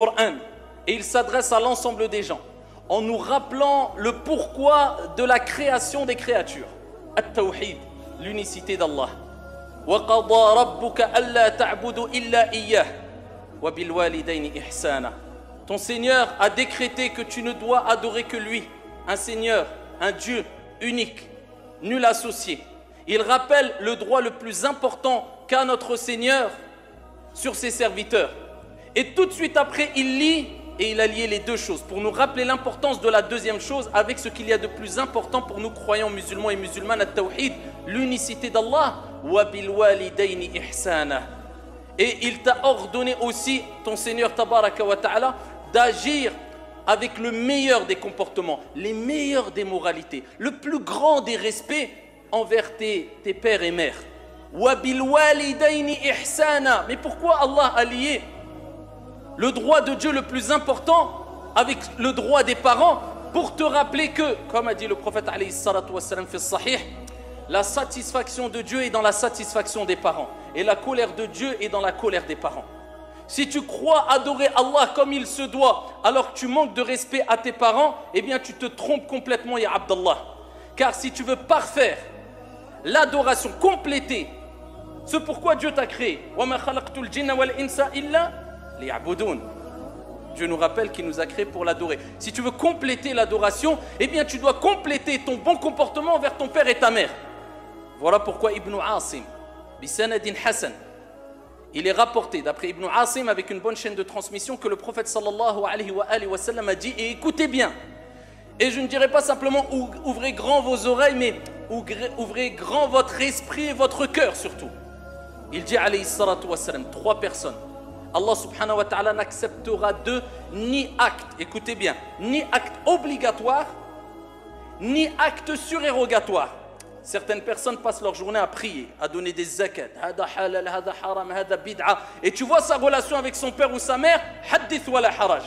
Coran, et il s'adresse à l'ensemble des gens en nous rappelant le pourquoi de la création des créatures. At-Tawhid, l'unicité d'Allah. وَقَضَى رَبُّكَ أَلَّا تَعْبُدُوا إِلَّا إِيَّهُ وَبِالْوَالِدَيْنِ إِحْسَانًا. Ton Seigneur a décrété que tu ne dois adorer que lui, un Seigneur, un Dieu unique, nul associé. Il rappelle le droit le plus important qu'a notre Seigneur sur ses serviteurs. Et tout de suite après, il lit et il a lié les deux choses pour nous rappeler l'importance de la deuxième chose avec ce qu'il y a de plus important pour nous croyants musulmans et musulmanes, at-tawhid, l'unicité d'Allah. Wa bil walidayni ihsana. Et il t'a ordonné aussi, ton Seigneur tabaraka wa ta'ala, d'agir avec le meilleur des comportements, les meilleures des moralités, le plus grand des respects envers tes pères et mères. Wa bil walidayni ihsana. Mais pourquoi Allah a lié le droit de Dieu le plus important avec le droit des parents, pour te rappeler que, comme a dit le prophète alayhi salatu wassalam fi sahih, la satisfaction de Dieu est dans la satisfaction des parents et la colère de Dieu est dans la colère des parents. Si tu crois adorer Allah comme il se doit alors que tu manques de respect à tes parents, eh bien tu te trompes complètement, ya Abdallah. Car si tu veux parfaire l'adoration, compléter ce pourquoi Dieu t'a créé, wa ma khalaqtul jinna wal insa illa liya'budun. Dieu nous rappelle qu'il nous a créés pour l'adorer. Si tu veux compléter l'adoration, eh bien tu dois compléter ton bon comportement envers ton père et ta mère. Voilà pourquoi Ibn Asim, bisanadin Hassan, il est rapporté d'après Ibn Asim avec une bonne chaîne de transmission que le prophète sallallahu alayhi wa sallam a dit, et écoutez bien, et je ne dirais pas simplement ouvrez grand vos oreilles, mais ouvrez grand votre esprit et votre cœur surtout. Il dit alayhi salatu wa sallam, 3 personnes Allah subhanahu wa ta'ala n'acceptera d'eux ni acte, écoutez bien, ni acte obligatoire, ni acte surérogatoire. Certaines personnes passent leur journée à prier, à donner des zakat, hada halal, hada haram, hada bid'a, et tu vois sa relation avec son père ou sa mère, hadith wa la haraj.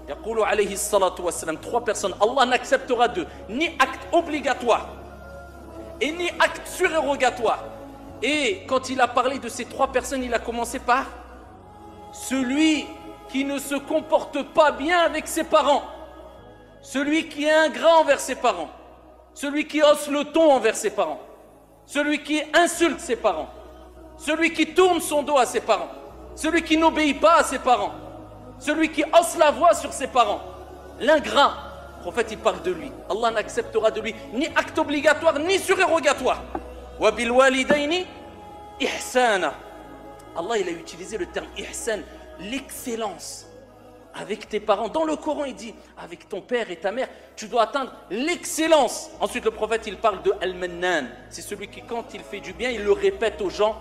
Yaqulu alayhi salatu wa salam, 3 personnes, Allah n'acceptera d'eux ni acte obligatoire et ni acte surérogatoire. Et quand il a parlé de ces 3 personnes, il a commencé par celui qui ne se comporte pas bien avec ses parents, celui qui est ingrat envers ses parents, celui qui hausse le ton envers ses parents, celui qui insulte ses parents, celui qui tourne son dos à ses parents, celui qui n'obéit pas à ses parents, celui qui hausse la voix sur ses parents, l'ingrat. Le prophète il parle de lui. Allah n'acceptera de lui ni acte obligatoire ni surérogatoire. Wa bil walidayni ihsana. Allah il a utilisé le terme ihsan, l'excellence avec tes parents. Dans le Coran il dit avec ton père et ta mère tu dois atteindre l'excellence. Ensuite le prophète il parle de al-mannan, c'est celui qui quand il fait du bien il le répète aux gens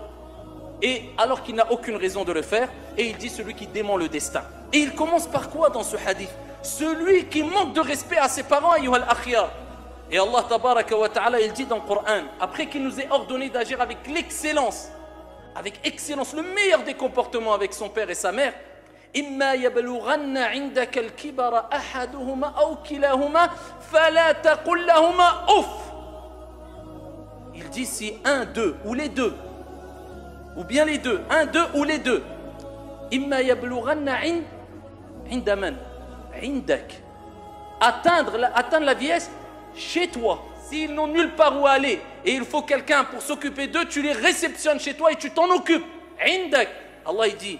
et alors qu'il n'a aucune raison de le faire, et il dit celui qui dément le destin. Et il commence par quoi dans ce hadith? Celui qui manque de respect à ses parents, ayyuhal akhyar. Et Allah tabaraka wa ta'ala il dit dans le Coran, après qu'il nous ait ordonné d'agir avec l'excellence, avec excellence, le meilleur des comportements avec son père et sa mère, imma yablughanna 'indaka al-kibara ahaduhuma aw kilahuma fala taqul lahumā uff. Il dit si un, deux ou les deux, ou bien les deux, un, deux ou les deux, imma yablughanna 'inda man 'indak, atteindre la vieillesse chez toi. S'ils n'ont nulle part où aller et il faut quelqu'un pour s'occuper d'eux, tu les réceptionnes chez toi et tu t'en occupes. Indak. Allah il dit,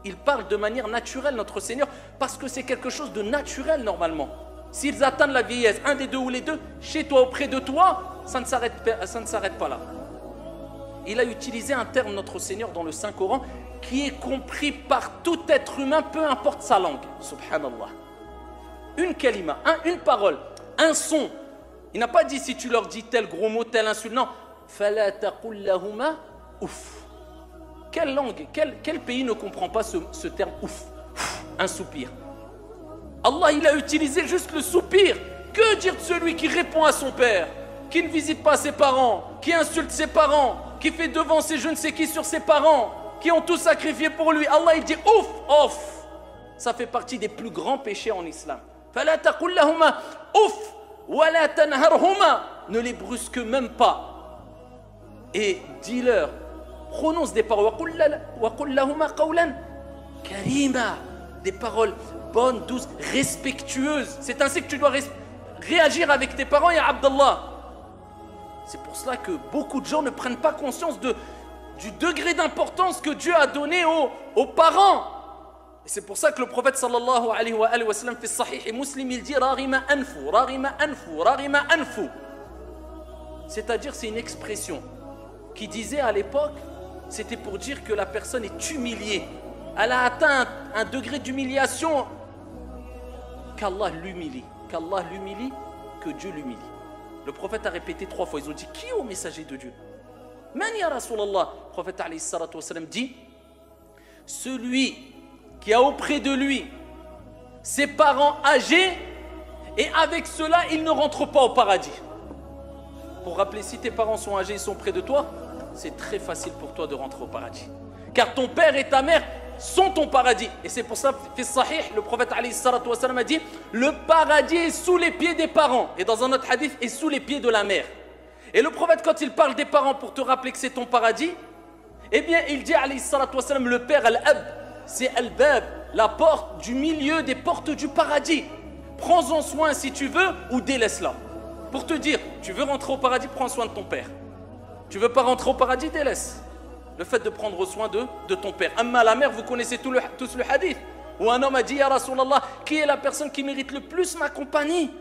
il parle de manière naturelle notre Seigneur parce que c'est quelque chose de naturel normalement. S'ils atteignent la vieillesse, un des deux ou les deux, chez toi, auprès de toi, ça ne s'arrête pas là. Il a utilisé un terme notre Seigneur dans le Saint-Coran qui est compris par tout être humain, peu importe sa langue. Subhanallah. Une kalima, une parole, un son. Il n'a pas dit si tu leur dis tel gros mot, tel insulte. Non. Fala taqul lahuma ouf. Quelle langue, quel pays ne comprend pas ce terme ouf? Un soupir. Allah, il a utilisé juste le soupir. Que dire de celui qui répond à son père, qui ne visite pas ses parents, qui insulte ses parents, qui fait devancer je ne sais qui sur ses parents, qui ont tout sacrifié pour lui? Allah, il dit ouf, ouf. Ça fait partie des plus grands péchés en islam. Fala taqul lahuma ouf. Wala tanharhuma, ne les brusque même pas et dis-leur, prononce des paroles wa qul lahuma qawlan karima, des paroles bonnes, douces, respectueuses. C'est ainsi que tu dois réagir avec tes parents, ya Abdallah. C'est pour cela que beaucoup de gens ne prennent pas conscience du degré d'importance que Dieu a donné aux parents. Et c'est pour ça que le prophète sallallahu alayhi wa sallam fait sahih et muslim, il dit rarima anfu, rarima anfu, rarima anfu. C'est-à-dire c'est une expression qui disait à l'époque, c'était pour dire que la personne est humiliée. Elle a atteint un degré d'humiliation qu'Allah l'humilie, que Dieu l'humilie. Le prophète a répété 3 fois, ils ont dit qui est au messager de Dieu? Man ya Rasulallah? Le prophète alayhi salatu wa sallam dit celui qui a auprès de lui ses parents âgés et avec cela il ne rentre pas au paradis. Pour rappeler, si tes parents sont âgés et sont près de toi, c'est très facile pour toi de rentrer au paradis. Car ton père et ta mère sont ton paradis. Et c'est pour ça, fi sahih, le prophète alayhi salatu wa sallam a dit le paradis est sous les pieds des parents. Et dans un autre hadith, est sous les pieds de la mère. Et le prophète, quand il parle des parents pour te rappeler que c'est ton paradis, eh bien, il dit alayhi salatu wa sallam, le père, al-ab, c'est al-bab, la porte du milieu des portes du paradis. Prends-en soin si tu veux ou délaisse-la. Pour te dire, tu veux rentrer au paradis, prends soin de ton père. Tu veux pas rentrer au paradis, délaisse. Le fait de prendre soin de ton père. Amma la mère, vous connaissez tous le hadith. Où un homme a dit, ya Rasulallah, qui est la personne qui mérite le plus ma compagnie,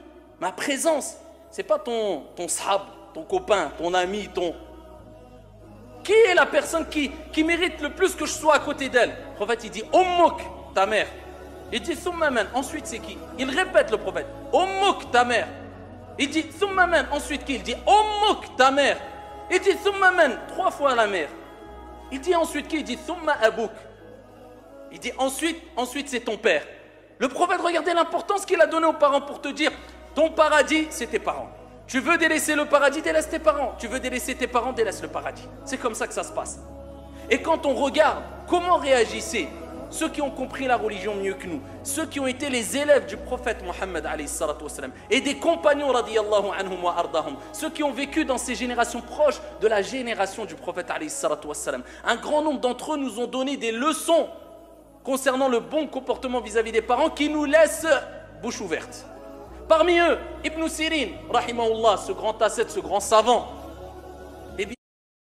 ma présence? C'est pas ton sahab, ton copain, ton ami, Qui est la personne qui mérite le plus que je sois à côté d'elle? Le prophète, il dit, Ummuk, ta mère. Il dit, Thumma man. Ensuite, c'est qui? Il répète le prophète, Ummuk, ta mère. Il dit, Thumma man. Ensuite, qui? Il dit, Ummuk, ta mère. Il dit, Thumma man. 3 fois la mère. Il dit ensuite qui? Il dit, Thumma abouk. Il dit ensuite c'est ton père. Le prophète, regardez l'importance qu'il a donnée aux parents pour te dire, ton paradis, c'est tes parents. Tu veux délaisser le paradis, délaisse tes parents. Tu veux délaisser tes parents, délaisse le paradis. C'est comme ça que ça se passe. Et quand on regarde comment réagissaient ceux qui ont compris la religion mieux que nous, ceux qui ont été les élèves du prophète Mohammed alayhi salatu wassalam, et des compagnons radiyallahu anhum wa ardahum, ceux qui ont vécu dans ces générations proches de la génération du prophète alayhi salatu wassalam, un grand nombre d'entre eux nous ont donné des leçons concernant le bon comportement vis-à-vis des parents qui nous laissent bouche ouverte. Parmi eux, Ibn Sirin, rahimahullah, ce grand ascète, ce grand savant,